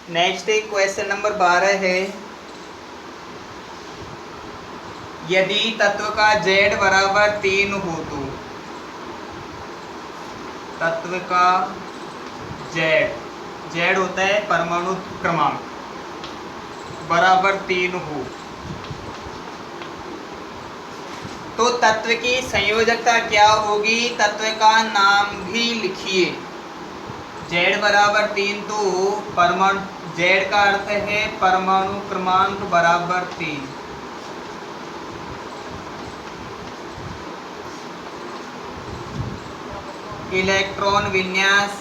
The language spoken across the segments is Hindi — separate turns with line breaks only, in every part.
नेक्स्ट एक क्वेश्चन नंबर 12 है, यदि तत्व का Z बराबर 3 हो तो तत्व का Z होता है परमाणु क्रमांक, बराबर 3 हो तो तत्व की संयोजकता क्या होगी? तत्व का नाम भी लिखिए। Z बराबर 3 तो परमाणु, Z का अर्थ है परमाणु क्रमांक बराबर 3। इलेक्ट्रॉन विन्यास,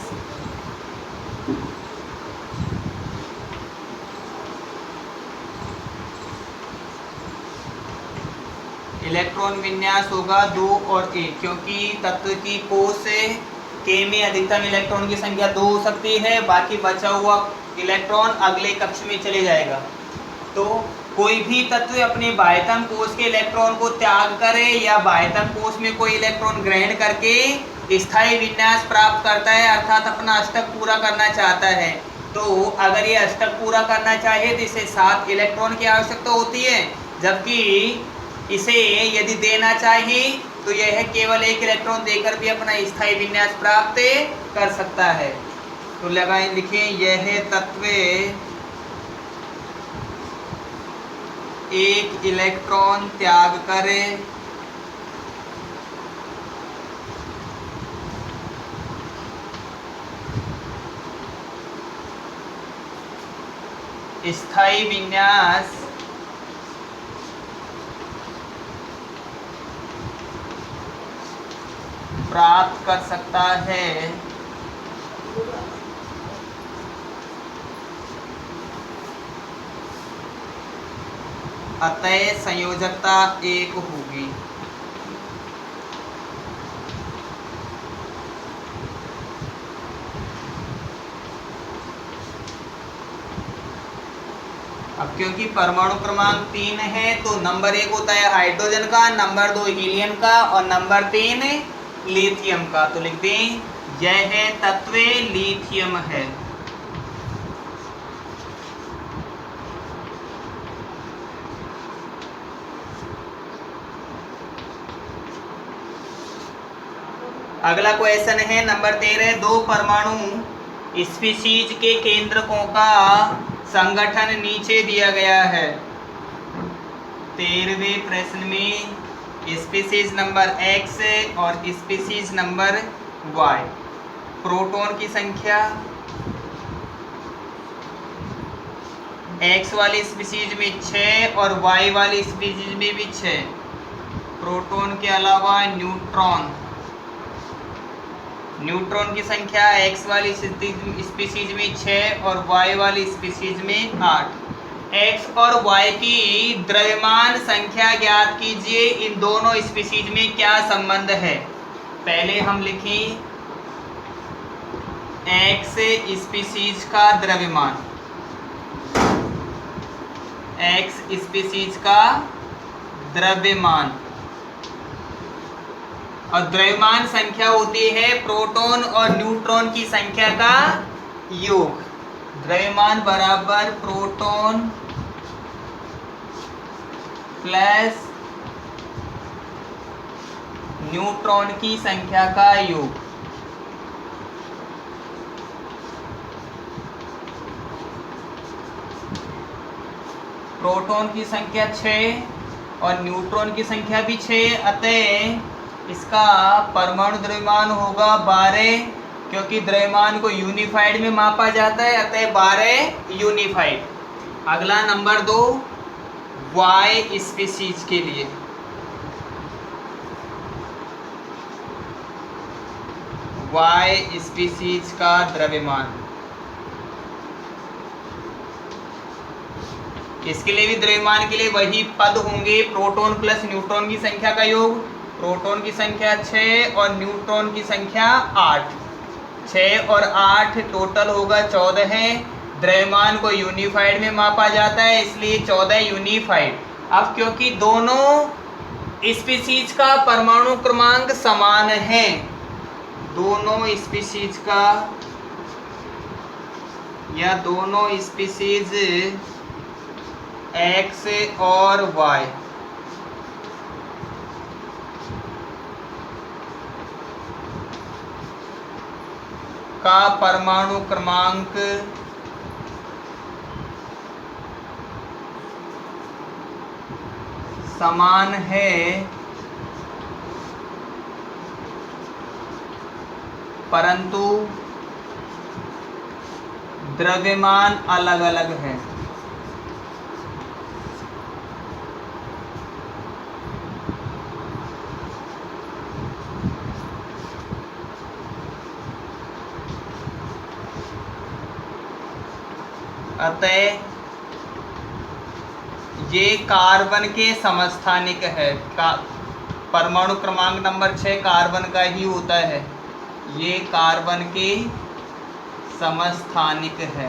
इलेक्ट्रॉन विन्यास होगा 2 और 1, क्योंकि तत्व की कोश से K में अधिकतम इलेक्ट्रॉन की संख्या 2 हो सकती है, बाकी बचा हुआ इलेक्ट्रॉन अगले कक्ष में चले जाएगा। तो कोई भी तत्व अपने बाह्यतम कोश के इलेक्ट्रॉन को त्याग करे या बाह्यतम कोश में कोई इलेक्ट्रॉन ग्रहण करके स्थायी विन्यास प्राप्त करता है, अर्थात अपना अष्टक पूरा करना चाहता है। तो अगर ये अष्टक पूरा करना चाहे तो इसे 7 इलेक्ट्रॉन की आवश्यकता होती है, जबकि इसे यदि देना चाहिए तो यह केवल 1 इलेक्ट्रॉन देकर भी अपना स्थायी विन्यास प्राप्त कर सकता है। तो लगाएं, लिखें, यह तत्व 1 इलेक्ट्रॉन त्याग करे स्थायी विन्यास प्राप्त कर सकता है। अतः संयोजकता 1 होगी। अब क्योंकि परमाणु क्रमांक 3 है तो नंबर 1 होता है हाइड्रोजन का, नंबर 2 हीलियम का और नंबर 3 लिथियम का। तो लिख दें, यह तत्व लिथियम है। अगला क्वेश्चन है नंबर 13, 2 परमाणु स्पीशीज के केंद्रकों का संगठन नीचे दिया गया है। 13वें प्रश्न में स्पीशीज नंबर X और स्पीशीज नंबर Y, प्रोटॉन की संख्या X वाली स्पीशीज में 6 और Y वाली स्पीशीज में भी 6। प्रोटॉन के अलावा न्यूट्रॉन की संख्या X वाली स्पीशीज में 6 और Y वाली स्पीशीज में 8। X और Y की द्रव्यमान संख्या ज्ञात कीजिए। इन दोनों स्पीशीज में क्या संबंध है? पहले हम लिखें X स्पीशीज का द्रव्यमान, X स्पीशीज का द्रव्यमान, और द्रव्यमान संख्या होती है प्रोटॉन और न्यूट्रॉन की संख्या का योग। द्रव्यमान बराबर प्रोटॉन प्लस न्यूट्रॉन की संख्या का योग। प्रोटॉन की संख्या 6 और न्यूट्रॉन की संख्या भी 6, अतः इसका परमाणु द्रव्यमान होगा 12, क्योंकि द्रव्यमान को यूनिफाइड में मापा जाता है, अतः 12 यूनिफाइड। अगला नंबर 2 Y स्पीशीज के लिए। Y स्पीशीज का द्रव्यमान, इसके लिए भी द्रव्यमान के लिए वही पद होंगे, प्रोटॉन प्लस न्यूट्रॉन की संख्या का योग। प्रोटॉन की संख्या 6 और न्यूट्रॉन की संख्या 8। 6 और 8 टोटल होगा 14 है। द्रव्यमान को यूनिफाइड में मापा जाता है, इसलिए 14 यूनिफाइड। अब क्योंकि दोनों स्पीशीज का परमाणु क्रमांक समान है, दोनों स्पीशीज का या दोनों स्पीशीज X और Y का परमाणु क्रमांक समान है, परंतु द्रव्यमान अलग अलग है। अतः ये कार्बन के समस्थानिक है। परमाणु क्रमांक नंबर 6 कार्बन का ही होता है। ये कार्बन के समस्थानिक है।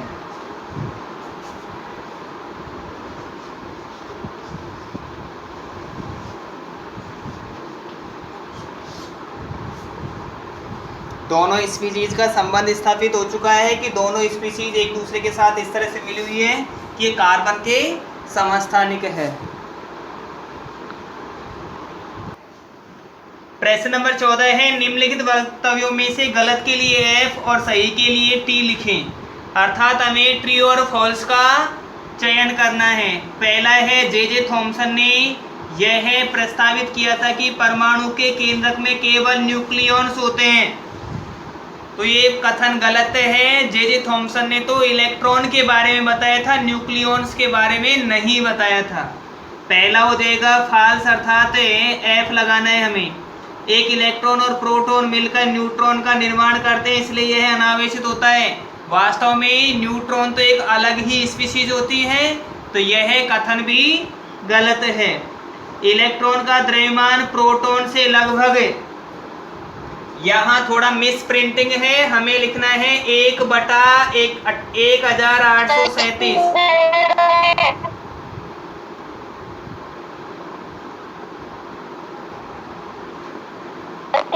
दोनों स्पीशीज का संबंध स्थापित हो चुका है कि दोनों स्पीशीज एक दूसरे के साथ इस तरह से मिली हुई है कि कार्बन के समस्थानिक है। प्रश्न नंबर 14 है, निम्नलिखित वक्तव्यों में से गलत के लिए F और सही के लिए T लिखें। अर्थात हमें ट्रू और फॉल्स का चयन करना है। पहला है, जे थॉमसन ने यह प्रस्तावित किया था कि परमाणु के केंद्रक में केवल न्यूक्लियॉन्स होते हैं। तो ये कथन गलत है। जे थॉमसन ने तो इलेक्ट्रॉन के बारे में बताया था, न्यूक्लियॉन्स के बारे में नहीं बताया था। पहला हो जाएगा फॉल्स, अर्थात F लगाना है हमें। एक इलेक्ट्रॉन और प्रोटॉन मिलकर न्यूट्रॉन का निर्माण करते हैं, इसलिए यह अनावेशित होता है। वास्तव में न्यूट्रॉन तो एक अलग ही स्पीशीज होती है, तो यह कथन भी गलत है। इलेक्ट्रॉन का द्रव्यमान प्रोटॉन से लगभग, यहाँ थोड़ा मिस प्रिंटिंग है, हमें लिखना है 1/1837।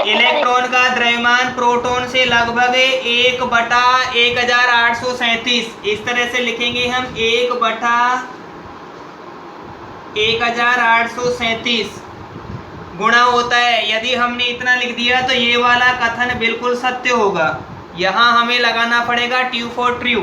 इलेक्ट्रॉन का द्रव्यमान प्रोटॉन से लगभग 1/1837। इस तरह से लिखेंगे हम 1/1837 गुणा होता है। यदि हमने इतना लिख दिया तो ये वाला कथन बिल्कुल सत्य होगा। यहाँ हमें लगाना पड़ेगा ट्रू फॉर ट्रू।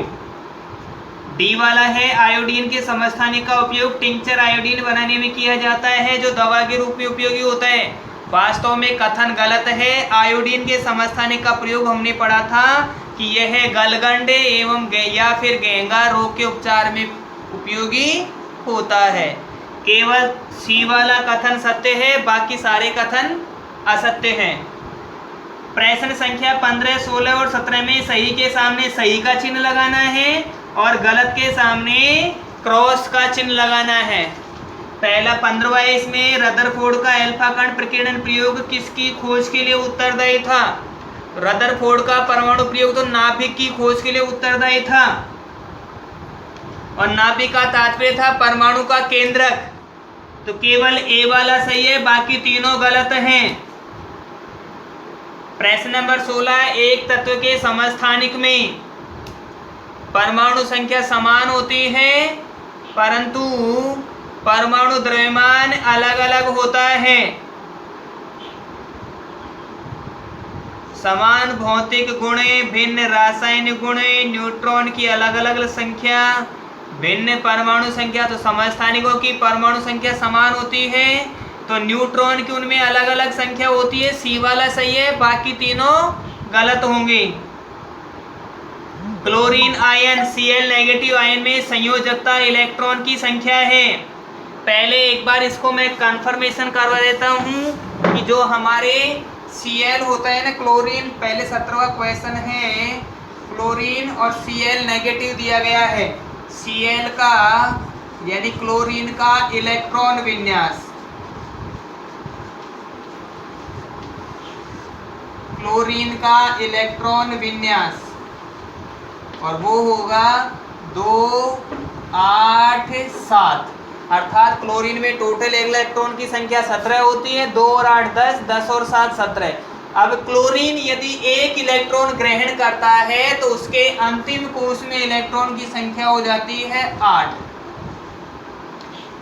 डी वाला है, आयोडीन के समस्थानिक का उपयोग टिंचर आयोडीन बनाने में किया जाता है, जो दवा के रूप में उपयोगी होता है। वास्तव में कथन गलत है। आयोडीन के समस्थानिक का प्रयोग हमने पढ़ा था कि यह गलगंड एवं या फिर गेंगा रोग के उपचार में उपयोगी होता है। केवल सी वाला कथन सत्य है, बाकी सारे कथन असत्य हैं। प्रश्न संख्या 15, 16 और 17 में सही के सामने सही का चिन्ह लगाना है और गलत के सामने क्रॉस का चिन्ह लगाना है। पहला 15वां, इसमें रदरफोर्ड का अल्फा कण प्रकीर्णन प्रयोग किसकी खोज के लिए उत्तरदायी था? रदरफोर्ड का परमाणु प्रयोग तो नाभिक की खोज के लिए उत्तरदायी था, और नाभिक का तात्पर्य था परमाणु का केंद्रक। तो केवल ए वाला सही है, बाकी तीनों गलत हैं। प्रश्न नंबर 16, एक तत्व के समस्थानिक में परमाणु संख्या समान होती है, परंतु परमाणु द्रव्यमान अलग अलग होता है। समान भौतिक गुण, भिन्न रासायनिक गुण, न्यूट्रॉन की अलग अलग संख्या, भिन्न परमाणु संख्या। तो समस्थानिकों की परमाणु संख्या समान होती है, तो न्यूट्रॉन की उनमें अलग अलग संख्या होती है। सी वाला सही है, बाकी तीनों गलत होंगे। Chlorine ion Cl negative ion में संयोजकता इलेक्ट्रॉन की संख्या है। पहले एक बार इसको मैं कंफर्मेशन करवा देता हूँ कि जो हमारे Cl होता है ना, क्लोरीन, पहले 17वां क्वेश्चन है, क्लोरीन और Cl नेगेटिव दिया गया है। Cl का यानी क्लोरीन का इलेक्ट्रॉन विन्यास, क्लोरीन का इलेक्ट्रॉन विन्यास, और वो होगा 2, 8, 7। अर्थात क्लोरीन में टोटल इलेक्ट्रॉन की संख्या 17 होती है। 2 और 8 10, 10 और 7 17। अब क्लोरीन यदि एक इलेक्ट्रॉन ग्रहण करता है तो उसके अंतिम कोष में इलेक्ट्रॉन की संख्या हो जाती है 8।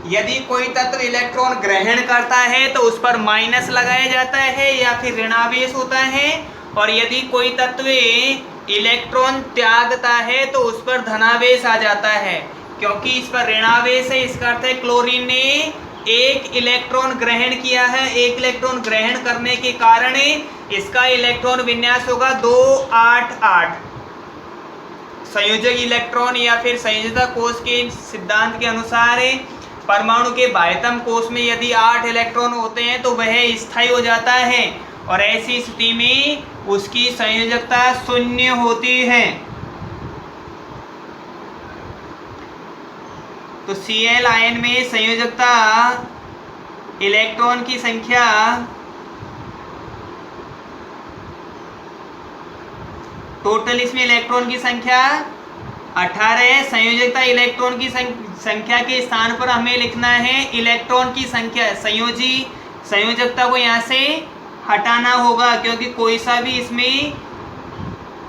यदि कोई तत्व इलेक्ट्रॉन ग्रहण करता है तो उस पर माइनस लगाया जाता है या फिर ऋणावेश होता है, और यदि कोई तत्व इलेक्ट्रॉन त्यागता है तो उस पर धनावेश आ जाता है। क्योंकि इस पर ऋणावेश है, इसका अर्थ है क्लोरीन ने एक इलेक्ट्रॉन ग्रहण किया है। एक इलेक्ट्रॉन ग्रहण करने के कारण इसका इलेक्ट्रॉन विन्यास होगा 2 8 8। संयोजक इलेक्ट्रॉन या फिर संयोजकता कोष के सिद्धांत के अनुसार परमाणु के बाह्यतम कोष में यदि 8 इलेक्ट्रॉन होते हैं तो वह स्थायी हो जाता है, और ऐसी स्थिति में उसकी संयोजकता 0 होती है। तो Cl आयन में संयोजकता इलेक्ट्रॉन की संख्या टोटल इसमें इलेक्ट्रॉन की संख्या 18 है। संयोजकता इलेक्ट्रॉन की संख्या के स्थान पर हमें लिखना है इलेक्ट्रॉन की संख्या। संयोजकता को यहाँ से हटाना होगा क्योंकि कोई सा भी इसमें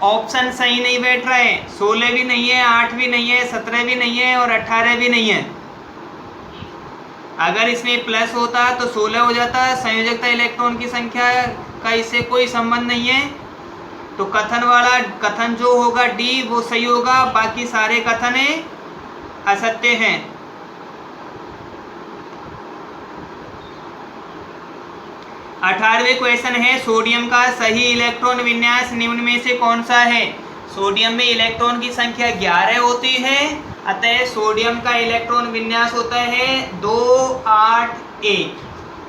ऑप्शन सही नहीं बैठ रहा है। 16 भी नहीं है, 8 भी नहीं है, 17 भी नहीं है और 18 भी नहीं है। अगर इसमें प्लस होता तो 16 हो जाता। संयोजकता इलेक्ट्रॉन की संख्या का इससे कोई संबंध नहीं है, तो कथन जो होगा डी वो सही होगा, बाकी सारे कथन असत्य हैं। अठारहवें क्वेश्चन है सोडियम का सही इलेक्ट्रॉन विन्यास निम्न में से कौन सा है। सोडियम में इलेक्ट्रॉन की संख्या 11 होती है, अतः सोडियम का इलेक्ट्रॉन विन्यास होता है 2 8 1।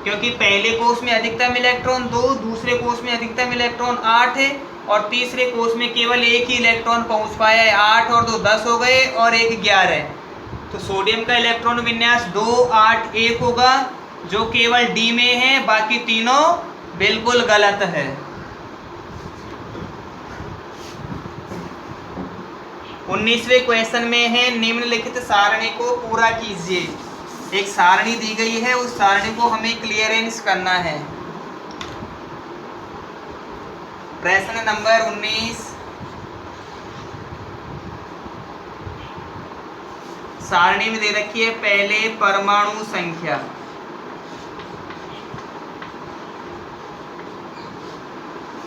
क्योंकि पहले कोष में अधिकतम इलेक्ट्रॉन 2, दूसरे कोष में अधिकतम इलेक्ट्रॉन 8 है और तीसरे कोष में केवल एक ही इलेक्ट्रॉन पहुंच पाया है। 8 और 2 10 हो गए और 1 11 है। तो सोडियम का इलेक्ट्रॉन विन्यास 2 8 1 होगा, जो केवल डी में है, बाकी तीनों बिल्कुल गलत है। उन्नीसवें क्वेश्चन में है निम्नलिखित सारणी को पूरा कीजिए। एक सारणी दी गई है, उस सारणी को हमें क्लियरेंस करना है। प्रश्न नंबर 19, सारणी में दे रखी है पहले परमाणु संख्या,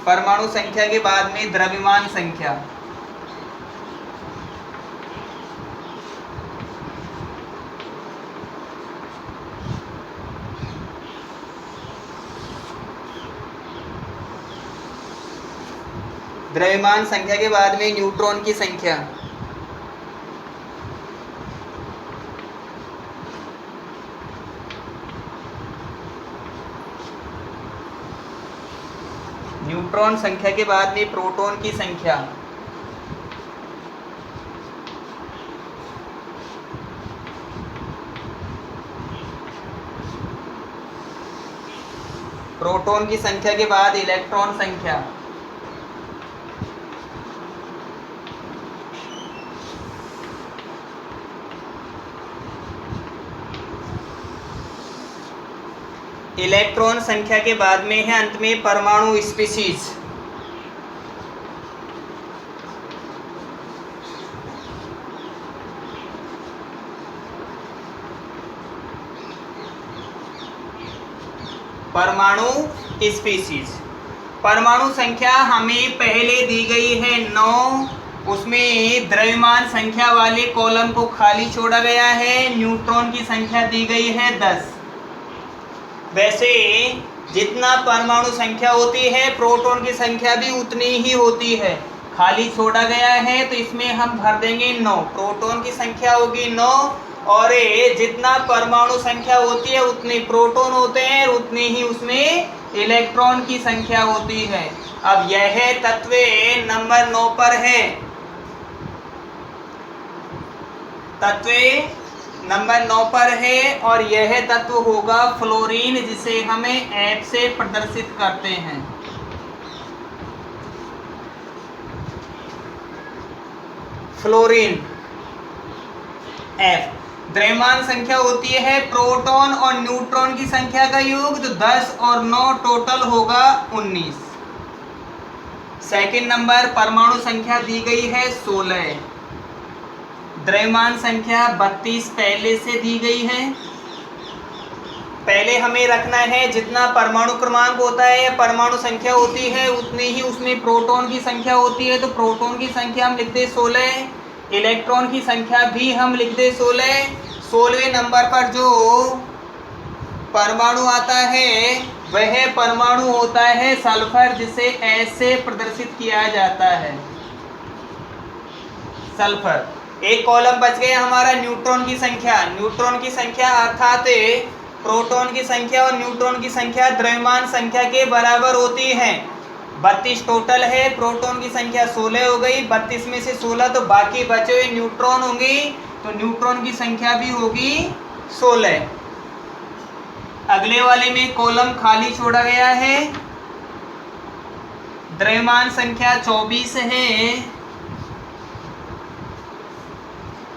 परमाणु संख्या के बाद में द्रव्यमान संख्या, द्रव्यमान संख्या के बाद में न्यूट्रॉन की संख्या, न्यूट्रॉन संख्या के बाद में प्रोटॉन की संख्या, प्रोटॉन की संख्या के बाद इलेक्ट्रॉन संख्या, इलेक्ट्रॉन संख्या के बाद में है अंत में परमाणु स्पीशीज। परमाणु स्पीशीज, परमाणु संख्या हमें पहले दी गई है 9, उसमें द्रव्यमान संख्या वाले कॉलम को खाली छोड़ा गया है। न्यूट्रॉन की संख्या दी गई है 10। वैसे जितना परमाणु संख्या होती है प्रोटॉन की संख्या भी उतनी ही होती है, खाली छोड़ा गया है तो इसमें हम भर देंगे 9। प्रोटॉन की संख्या होगी 9 और जितना परमाणु संख्या होती है उतने प्रोटॉन होते हैं, उतनी ही उसमें इलेक्ट्रॉन की संख्या होती है। अब यह तत्व नंबर 9 पर है, तत्व नंबर 9 पर है और यह तत्व होगा फ्लोरीन, जिसे हमें F से प्रदर्शित करते हैं। Fluorine F। द्रव्यमान संख्या होती है प्रोटॉन और न्यूट्रॉन की संख्या का योग, तो 10 और 9 टोटल होगा 19। सेकंड नंबर परमाणु संख्या दी गई है 16, द्रव्यमान संख्या 32 पहले से दी गई है। पहले हमें रखना है जितना परमाणु क्रमांक होता है या परमाणु संख्या होती है उतनी ही उसमें प्रोटॉन की संख्या होती है, तो प्रोटॉन की संख्या हम लिखते 16, इलेक्ट्रॉन की संख्या भी हम लिखते 16। 16वें नंबर पर जो परमाणु आता है वह परमाणु होता है सल्फर, जिसे ऐसे प्रदर्शित किया जाता है सल्फर। एक कॉलम बच गया हमारा न्यूट्रॉन की संख्या। न्यूट्रॉन की संख्या अर्थात प्रोटॉन की संख्या और न्यूट्रॉन की संख्या द्रव्यमान संख्या के बराबर होती है। 32 टोटल है, प्रोटॉन की संख्या 16 हो गई, 32 में से 16 तो बाकी बचे हुए न्यूट्रॉन होंगे, तो न्यूट्रॉन की संख्या भी होगी 16। अगले वाले में कॉलम खाली छोड़ा गया है, द्रव्यमान संख्या 24 है,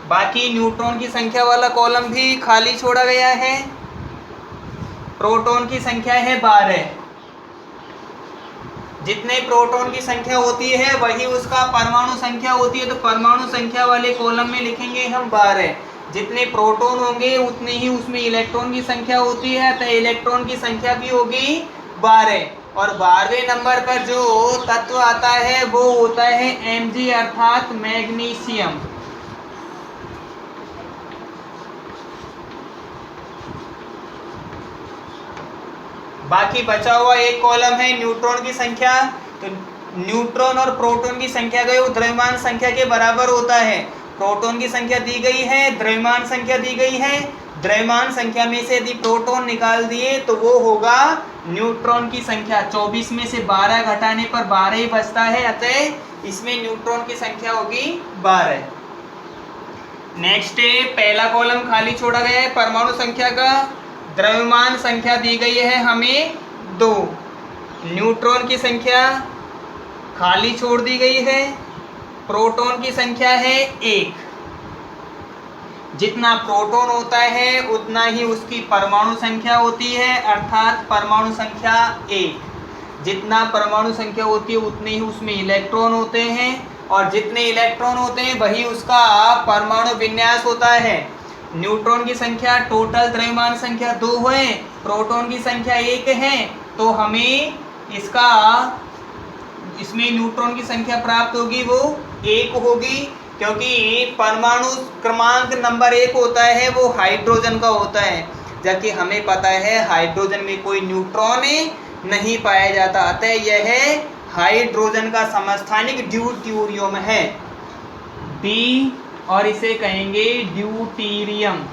बाकी न्यूट्रॉन की संख्या वाला कॉलम भी खाली छोड़ा गया है। प्रोटॉन की संख्या है 12, जितने प्रोटॉन की संख्या होती है वही उसका परमाणु संख्या होती है, तो परमाणु संख्या वाले कॉलम में लिखेंगे हम 12। जितने प्रोटॉन होंगे उतनी ही उसमें इलेक्ट्रॉन की संख्या होती है, तो इलेक्ट्रॉन की संख्या भी होगी 12। और 12वें नंबर पर जो तत्व आता है वो होता है Mg अर्थात मैग्नीशियम। बाकी बचा हुआ एक कॉलम है न्यूट्रॉन की संख्या, तो न्यूट्रॉन और प्रोटॉन की संख्या गई वो द्रव्यमान संख्या के बराबर होता है। प्रोटॉन की संख्या दी गई है, द्रव्यमान संख्या दी गई है, द्रव्यमान संख्या में से यदि प्रोटॉन निकाल दिए तो वो होगा न्यूट्रॉन की संख्या। 24 में से 12 घटाने पर 12 ही बचता है, अतः इसमें न्यूट्रॉन की संख्या होगी 12। नेक्स्ट पहला कॉलम खाली छोड़ा गया है परमाणु संख्या का। द्रव्यमान संख्या दी गई है हमें 2, न्यूट्रॉन की संख्या खाली छोड़ दी गई है, प्रोटॉन की संख्या है 1। जितना प्रोटॉन होता है उतना ही उसकी परमाणु संख्या होती है, अर्थात परमाणु संख्या 1। जितना परमाणु संख्या होती है उतने ही उसमें इलेक्ट्रॉन होते हैं, और जितने इलेक्ट्रॉन होते हैं वही उसका परमाणु विन्यास होता है। न्यूट्रॉन की संख्या टोटल द्रव्यमान संख्या 2 है, प्रोटॉन की संख्या 1 है, तो हमें इसमें न्यूट्रॉन की संख्या प्राप्त होगी वो 1 होगी, क्योंकि परमाणु क्रमांक नंबर 1 होता है वो हाइड्रोजन का होता है, जबकि हमें पता है हाइड्रोजन में कोई न्यूट्रॉन नहीं पाया जाता, अतः यह हाइड्रोजन का समस्थानिक ड्यूटेरियम है डी, और इसे कहेंगे ड्यूटेरियम।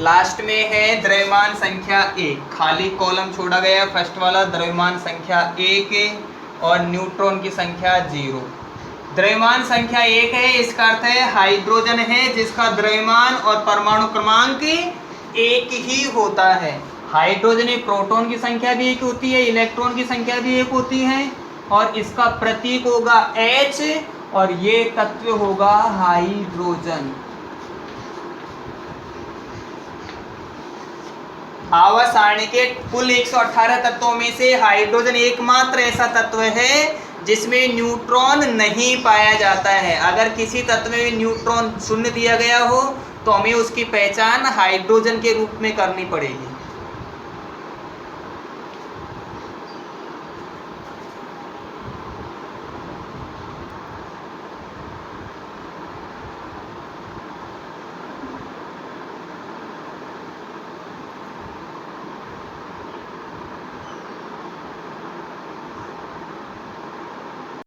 लास्ट में है द्रव्यमान संख्या 1, खाली कॉलम छोड़ा गया फर्स्ट वाला, द्रव्यमान संख्या 1 और न्यूट्रॉन की संख्या 0। द्रव्यमान संख्या 1 है, इसका अर्थ है हाइड्रोजन है जिसका द्रव्यमान और परमाणु क्रमांक 1 ही होता है। हाइड्रोजन में प्रोटॉन की संख्या भी 1 होती है, इलेक्ट्रॉन की संख्या भी 1 होती है, और इसका प्रतीक होगा H, और ये तत्व होगा हाइड्रोजन। आवर्त सारणी के कुल 118 तत्वों में से हाइड्रोजन एकमात्र ऐसा तत्व है जिसमें न्यूट्रॉन नहीं पाया जाता है। अगर किसी तत्व में न्यूट्रॉन शून्य दिया गया हो तो हमें उसकी पहचान हाइड्रोजन के रूप में करनी पड़ेगी।